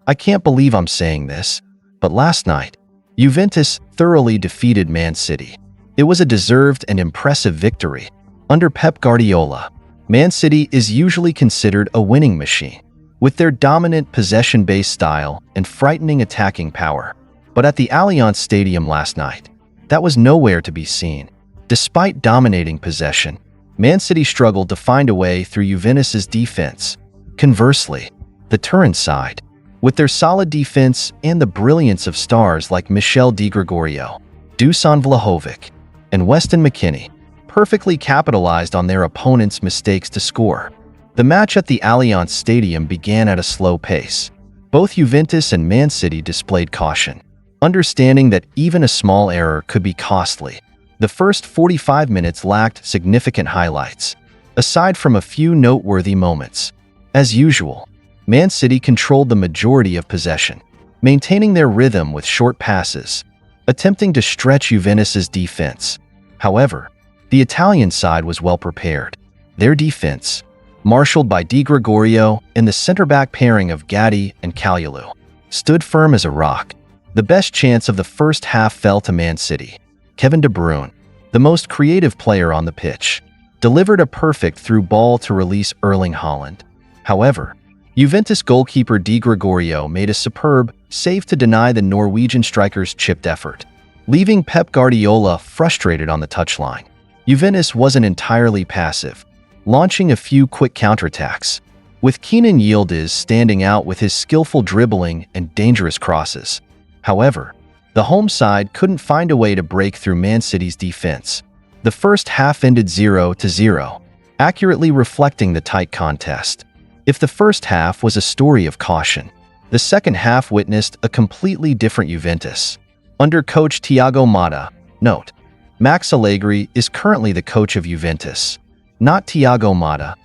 I can't believe I'm saying this, but last night, Juventus thoroughly defeated Man City. It was a deserved and impressive victory. Under Pep Guardiola, Man City is usually considered a winning machine, with their dominant possession-based style and frightening attacking power. But at the Allianz Stadium last night, that was nowhere to be seen. Despite dominating possession, Man City struggled to find a way through Juventus's defense. Conversely, the Turin side, with their solid defense and the brilliance of stars like Michel Di Gregorio, Dusan Vlahovic, and Weston McKennie, perfectly capitalized on their opponents' mistakes to score. The match at the Allianz Stadium began at a slow pace. Both Juventus and Man City displayed caution, understanding that even a small error could be costly. The first 45 minutes lacked significant highlights, aside from a few noteworthy moments. As usual, Man City controlled the majority of possession, maintaining their rhythm with short passes, attempting to stretch Juventus's defense. However, the Italian side was well prepared. Their defense, marshaled by Di Gregorio and the center-back pairing of Gatti and Kalulu, stood firm as a rock. The best chance of the first half fell to Man City. Kevin De Bruyne, the most creative player on the pitch, delivered a perfect through ball to release Erling Haaland. However, Juventus goalkeeper Di Gregorio made a superb save to deny the Norwegian striker's chipped effort, leaving Pep Guardiola frustrated on the touchline. Juventus wasn't entirely passive, launching a few quick counterattacks, with Kenan Yildiz standing out with his skillful dribbling and dangerous crosses. However, the home side couldn't find a way to break through Man City's defense. The first half ended 0-0, accurately reflecting the tight contest. If the first half was a story of caution, the second half witnessed a completely different Juventus. Under coach Thiago Motta, note, Max Allegri is currently the coach of Juventus, not Thiago Motta.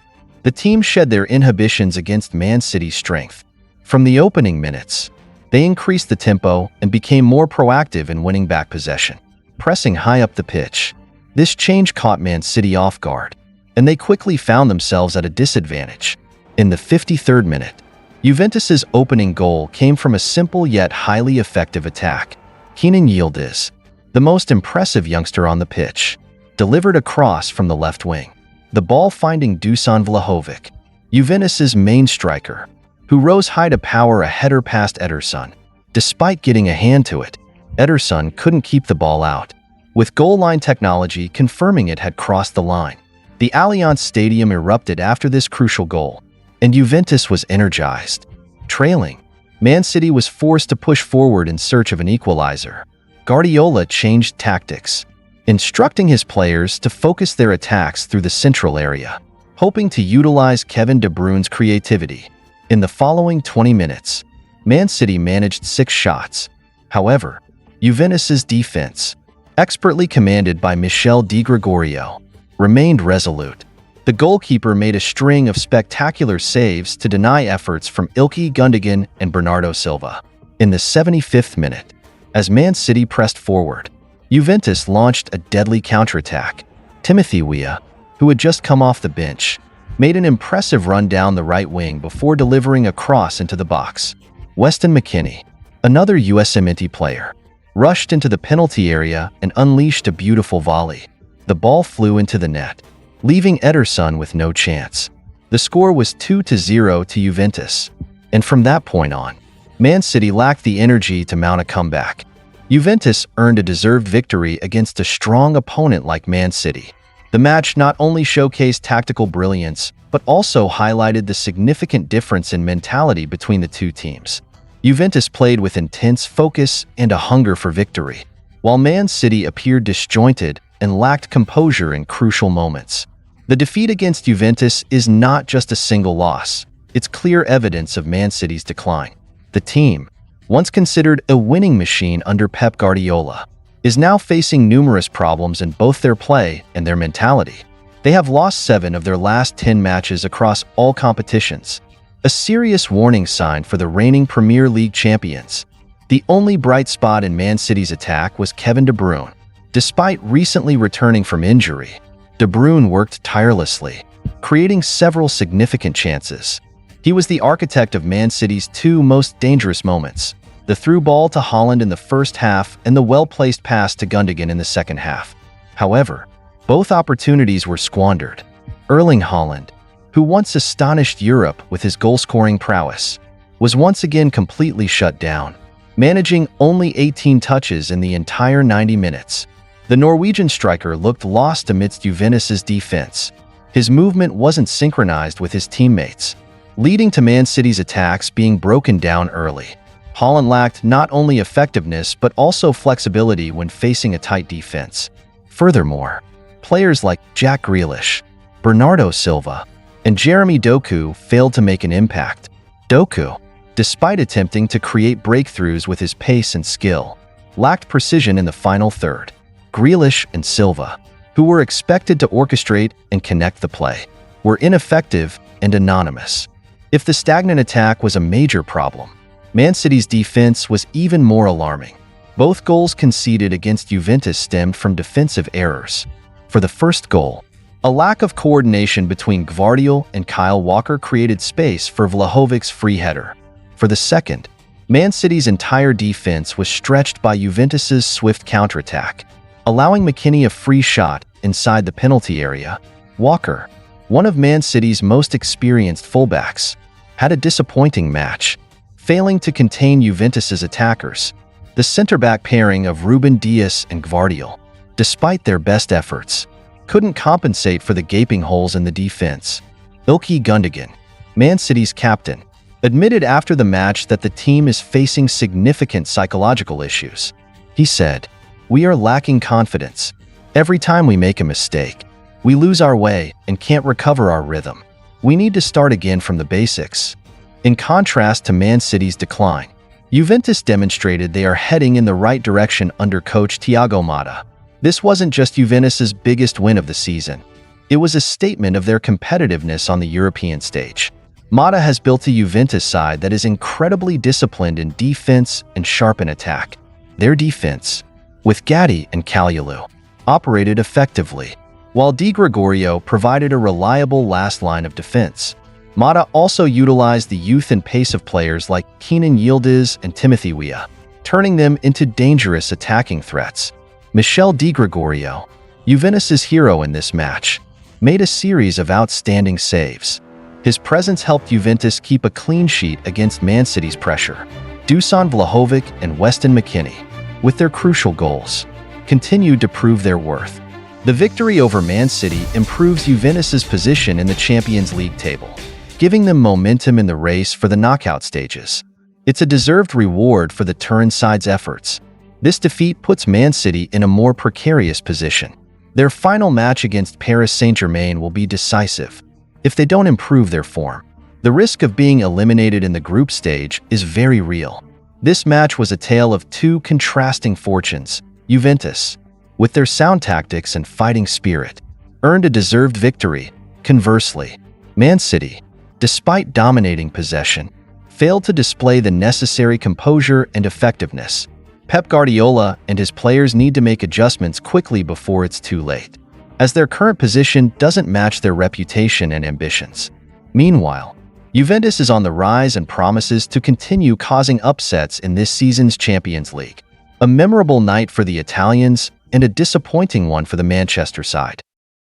The team shed their inhibitions against Man City's strength. From the opening minutes, they increased the tempo and became more proactive in winning back possession, pressing high up the pitch. This change caught Man City off guard, and they quickly found themselves at a disadvantage. In the 53rd minute, Juventus's opening goal came from a simple yet highly effective attack. Kenan Yildiz, the most impressive youngster on the pitch, delivered a cross from the left wing, the ball finding Dusan Vlahovic, Juventus's main striker, who rose high to power a header past Ederson. Despite getting a hand to it, Ederson couldn't keep the ball out, with goal line technology confirming it had crossed the line. The Allianz Stadium erupted after this crucial goal, and Juventus was energized. Trailing, Man City was forced to push forward in search of an equalizer. Guardiola changed tactics, instructing his players to focus their attacks through the central area, hoping to utilize Kevin De Bruyne's creativity. In the following 20 minutes, Man City managed 6 shots. However, Juventus's defense, expertly commanded by Michel Di Gregorio, remained resolute. The goalkeeper made a string of spectacular saves to deny efforts from Ilkay Gundogan and Bernardo Silva. In the 75th minute, as Man City pressed forward, Juventus launched a deadly counterattack. Timothy Weah, who had just come off the bench, made an impressive run down the right wing before delivering a cross into the box. Weston McKennie, another USMNT player, rushed into the penalty area and unleashed a beautiful volley. The ball flew into the net, leaving Ederson with no chance. The score was 2-0 to Juventus, and from that point on, Man City lacked the energy to mount a comeback. Juventus earned a deserved victory against a strong opponent like Man City. The match not only showcased tactical brilliance, but also highlighted the significant difference in mentality between the two teams. Juventus played with intense focus and a hunger for victory, while Man City appeared disjointed and lacked composure in crucial moments. The defeat against Juventus is not just a single loss, it's clear evidence of Man City's decline. The team, once considered a winning machine under Pep Guardiola, is now facing numerous problems in both their play and their mentality. They have lost 7 of their last 10 matches across all competitions, a serious warning sign for the reigning Premier League champions. The only bright spot in Man City's attack was Kevin De Bruyne. Despite recently returning from injury, De Bruyne worked tirelessly, creating several significant chances. He was the architect of Man City's two most dangerous moments: the through ball to Haaland in the first half and the well-placed pass to Gundogan in the second half. However, both opportunities were squandered. Erling Haaland, who once astonished Europe with his goal-scoring prowess, was once again completely shut down, managing only 18 touches in the entire 90 minutes. The Norwegian striker looked lost amidst Juventus's defense. His movement wasn't synchronized with his teammates, leading to Man City's attacks being broken down early. Haaland lacked not only effectiveness but also flexibility when facing a tight defense. Furthermore, players like Jack Grealish, Bernardo Silva, and Jeremy Doku failed to make an impact. Doku, despite attempting to create breakthroughs with his pace and skill, lacked precision in the final third. Grealish and Silva, who were expected to orchestrate and connect the play, were ineffective and anonymous. If the stagnant attack was a major problem, Man City's defense was even more alarming. Both goals conceded against Juventus stemmed from defensive errors. For the first goal, a lack of coordination between Guardiola and Kyle Walker created space for Vlahovic's free header. For the second, Man City's entire defense was stretched by Juventus's swift counterattack, allowing McKennie a free shot inside the penalty area. Walker, one of Man City's most experienced fullbacks, had a disappointing match, failing to contain Juventus's attackers. The center-back pairing of Ruben Dias and Guardiola, despite their best efforts, couldn't compensate for the gaping holes in the defense. Ilkay Gundogan, Man City's captain, admitted after the match that the team is facing significant psychological issues. He said, "We are lacking confidence. Every time we make a mistake, we lose our way and can't recover our rhythm. We need to start again from the basics." In contrast to Man City's decline, Juventus demonstrated they are heading in the right direction under coach Thiago Motta. This wasn't just Juventus's biggest win of the season. It was a statement of their competitiveness on the European stage. Motta has built a Juventus side that is incredibly disciplined in defense and sharp in attack. Their defense, with Gatti and Kalulu, operated effectively, while Di Gregorio provided a reliable last line of defense. Motta also utilized the youth and pace of players like Kenan Yildiz and Timothy Weah, turning them into dangerous attacking threats. Michel Di Gregorio, Juventus's hero in this match, made a series of outstanding saves. His presence helped Juventus keep a clean sheet against Man City's pressure. Dusan Vlahovic and Weston McKennie, with their crucial goals, continued to prove their worth. The victory over Man City improves Juventus's position in the Champions League table, giving them momentum in the race for the knockout stages. It's a deserved reward for the Turin side's efforts. This defeat puts Man City in a more precarious position. Their final match against Paris Saint-Germain will be decisive. If they don't improve their form, the risk of being eliminated in the group stage is very real. This match was a tale of two contrasting fortunes. Juventus, with their sound tactics and fighting spirit, earned a deserved victory. Conversely, Man City, despite dominating possession, failed to display the necessary composure and effectiveness. Pep Guardiola and his players need to make adjustments quickly before it's too late, as their current position doesn't match their reputation and ambitions. Meanwhile, Juventus is on the rise and promises to continue causing upsets in this season's Champions League. A memorable night for the Italians and a disappointing one for the Manchester side.